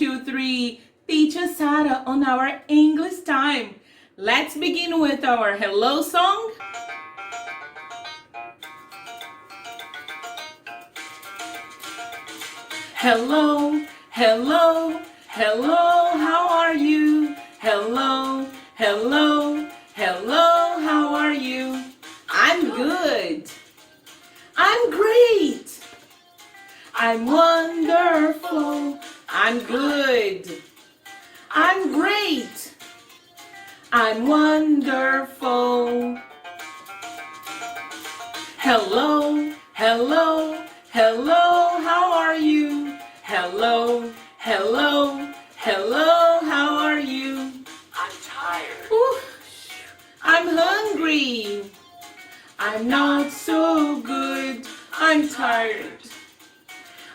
2, 3. Teacher Sarah on our English time. Let's begin with our hello song. Hello, hello, hello, how are you? Hello, hello, hello, how are you? I'm good. I'm great. I'm wonderful. I'm good. I'm great. I'm wonderful. Hello, hello, hello, how are you? Hello, hello, hello, how are you? I'm tired. Ooh, I'm hungry. I'm not so good. I'm tired.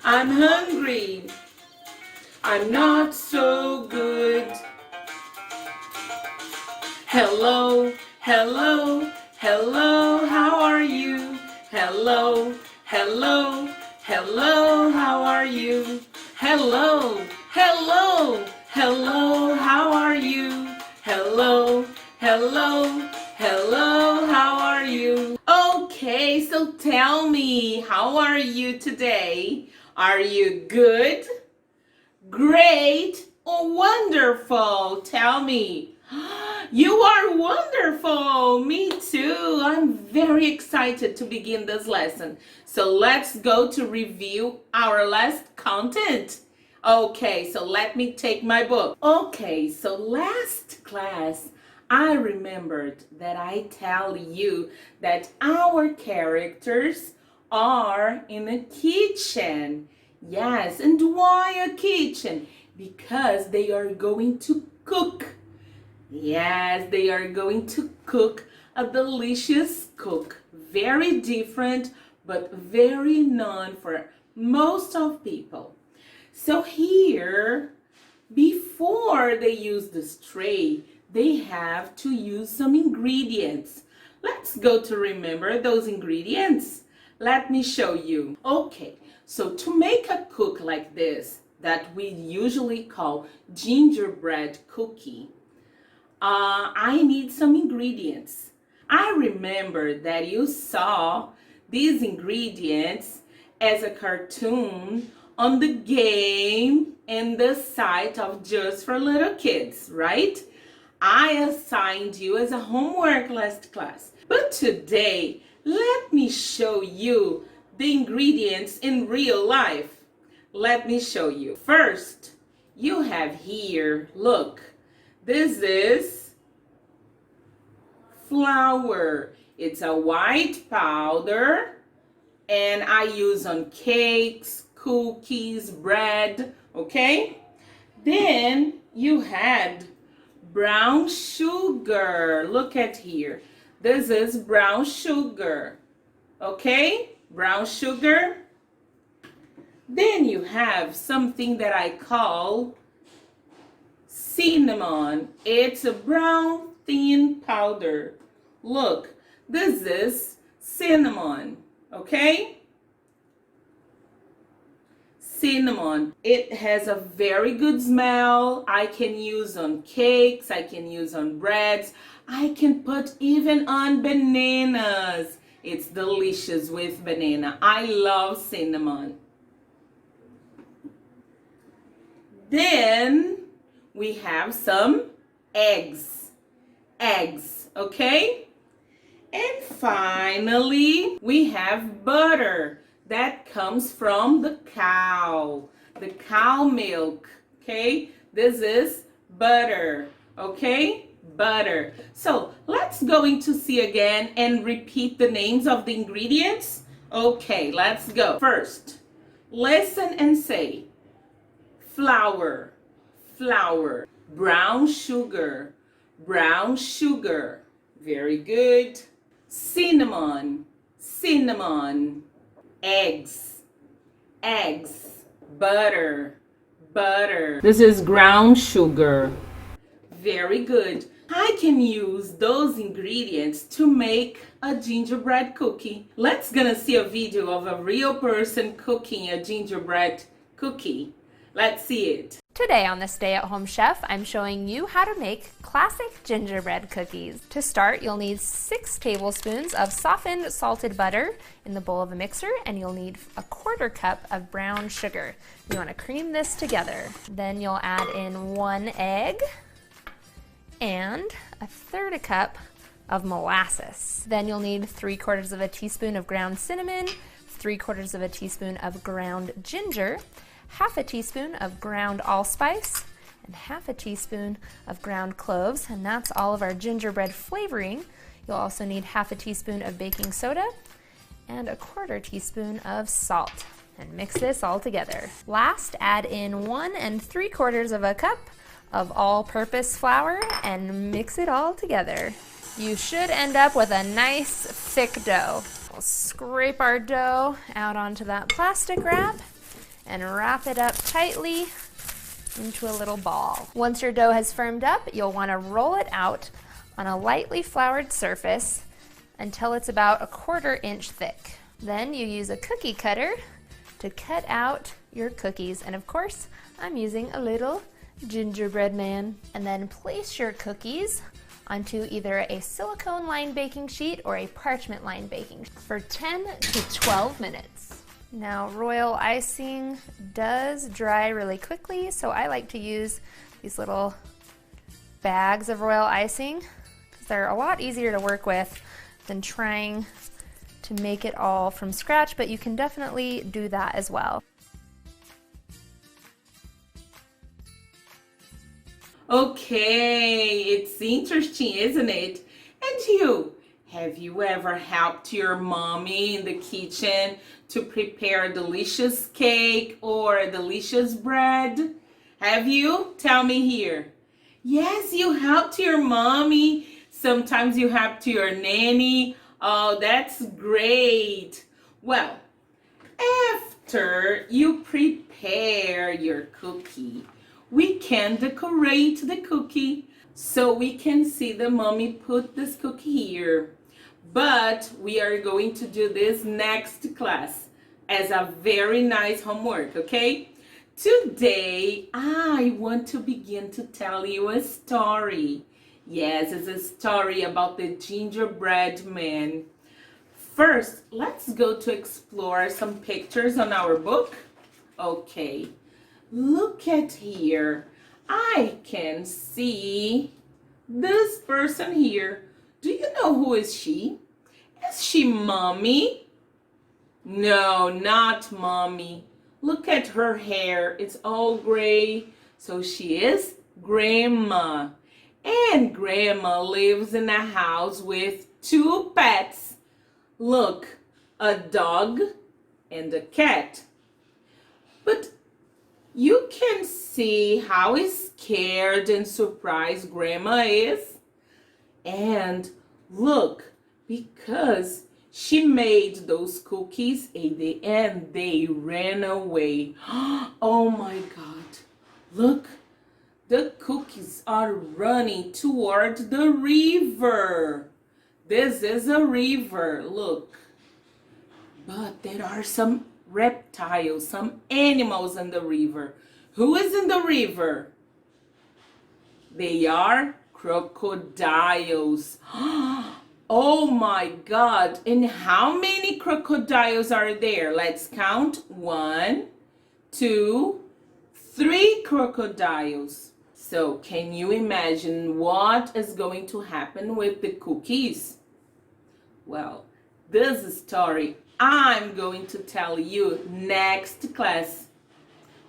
I'm hungry. I'm not so good. Hello, hello, hello, how are you? Hello, hello, hello, how are you? Hello, hello, hello, how are you? Hello, hello, hello, how are you? Okay, so tell me, how are you today? Are you good, great, or wonderful? Tell me. You are wonderful. Me too. I'm very excited to begin this lesson. So let's go to review our last content. Okay, so let me take my book. Okay, so last class, I remembered that I tell you that our characters are in a kitchen. Yes, and why a kitchen? Because they are going to cook. Yes, they are going to cook a delicious cook. Very different, but very known for most of people. So here, before they use this tray, they have to use some ingredients. Let's go to remember those ingredients. Let me show you. Okay, so to make a cook like this, that we usually call gingerbread cookie, I need some ingredients. I remember that you saw these ingredients as a cartoon on the game and the site of Just for Little Kids, right? I assigned you as a homework last class. But today, let me show you the ingredients in real life. Let me show you. First, you have here, look, this is flour. It's a white powder and I use on cakes, cookies, bread, okay? Then you had brown sugar. Look at here. This is brown sugar, okay? Brown sugar. Then you have something that I call cinnamon. It's a brown thin powder. Look, this is cinnamon, okay? Cinnamon. It has a very good smell. I can use on cakes, I can use on breads, I can put even on bananas. It's delicious with banana. I love cinnamon. Then we have some eggs. Eggs, okay? And finally, we have butter that comes from the cow milk, okay? This is butter, okay? Butter. So let's go into see again and repeat the names of the ingredients. Okay, let's go. First, listen and say flour, flour, brown sugar, brown sugar. Very good. Cinnamon, cinnamon. Eggs, eggs. Butter, butter. This is ground sugar. Very good. I can use those ingredients to make a gingerbread cookie. Let's gonna see a video of a real person cooking a gingerbread cookie. Let's see it. Today on the Stay at Home Chef, I'm showing you how to make classic gingerbread cookies. To start, you'll need 6 tablespoons of softened salted butter in the bowl of a mixer, and you'll need a 1/4 cup of brown sugar. You want to cream this together. Then you'll add in 1 egg and 1/3 cup of molasses. Then you'll need 3/4 of a teaspoon of ground cinnamon, 3/4 of a teaspoon of ground ginger, 1/2 teaspoon of ground allspice, and 1/2 teaspoon of ground cloves, and that's all of our gingerbread flavoring. You'll also need 1/2 teaspoon of baking soda and 1/4 teaspoon of salt, and mix this all together. Last, add in 1 3/4 cup of all-purpose flour and mix it all together. You should end up with a nice thick dough. We'll scrape our dough out onto that plastic wrap and wrap it up tightly into a little ball. Once your dough has firmed up, you'll want to roll it out on a lightly floured surface until it's about 1/4 inch thick. Then you use a cookie cutter to cut out your cookies, and of course I'm using a little gingerbread man. And then place your cookies onto either a silicone lined baking sheet or a parchment lined baking sheet for 10 to 12 minutes. Now, royal icing does dry really quickly, so I like to use these little bags of royal icing because they're a lot easier to work with than trying to make it all from scratch, but you can definitely do that as well. Okay, it's interesting, isn't it? And have you ever helped your mommy in the kitchen to prepare a delicious cake or a delicious bread? Have you? Tell me here. Yes, you helped your mommy. Sometimes you help to your nanny. Oh, that's great. Well, after you prepare your cookie, we can decorate the cookie so we can see the mommy put this cookie here. But we are going to do this next class as a very nice homework, okay? Today, I want to begin to tell you a story. Yes, it's a story about the gingerbread man. First, let's go to explore some pictures on our book. Okay, look at here. I can see this person here. Do you know who is she? Is she mommy? No, not mommy. Look at her hair. It's all gray. So she is grandma. And grandma lives in a house with 2 pets. Look, a dog and a cat. But you can see how scared and surprised grandma is. And look, because she made those cookies and they ran away. Oh my God. Look, the cookies are running toward the river. This is a river, look. But there are some reptiles, some animals in the river. Who is in the river? They are crocodiles. Oh my God. And how many crocodiles are there? Let's count. 1, 2, 3 crocodiles. So can you imagine what is going to happen with the cookies? Well, this story I'm going to tell you next class.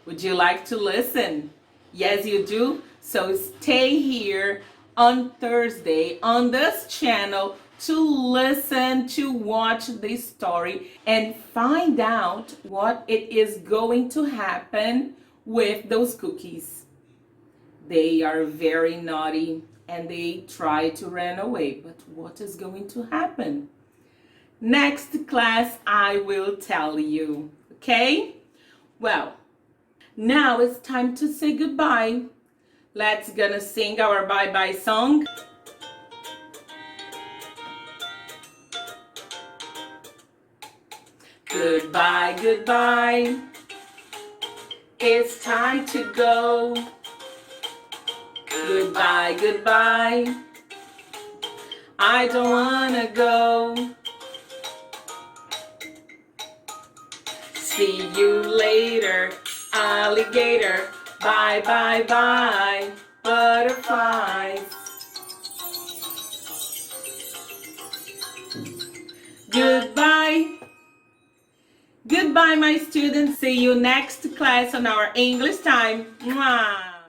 Would you like to listen? Yes, you do? So stay here on Thursday on this channel to listen, to watch this story and find out what it is going to happen with those cookies. They are very naughty and they try to run away, but what is going to happen? Next class, I will tell you, okay? Well, now it's time to say goodbye. Let's gonna sing our bye-bye song. Goodbye, goodbye. It's time to go. Goodbye, goodbye. I don't wanna go. See you later, alligator. Bye, bye, bye, butterflies. Goodbye. Goodbye, my students. See you next class on our English time. Mwah.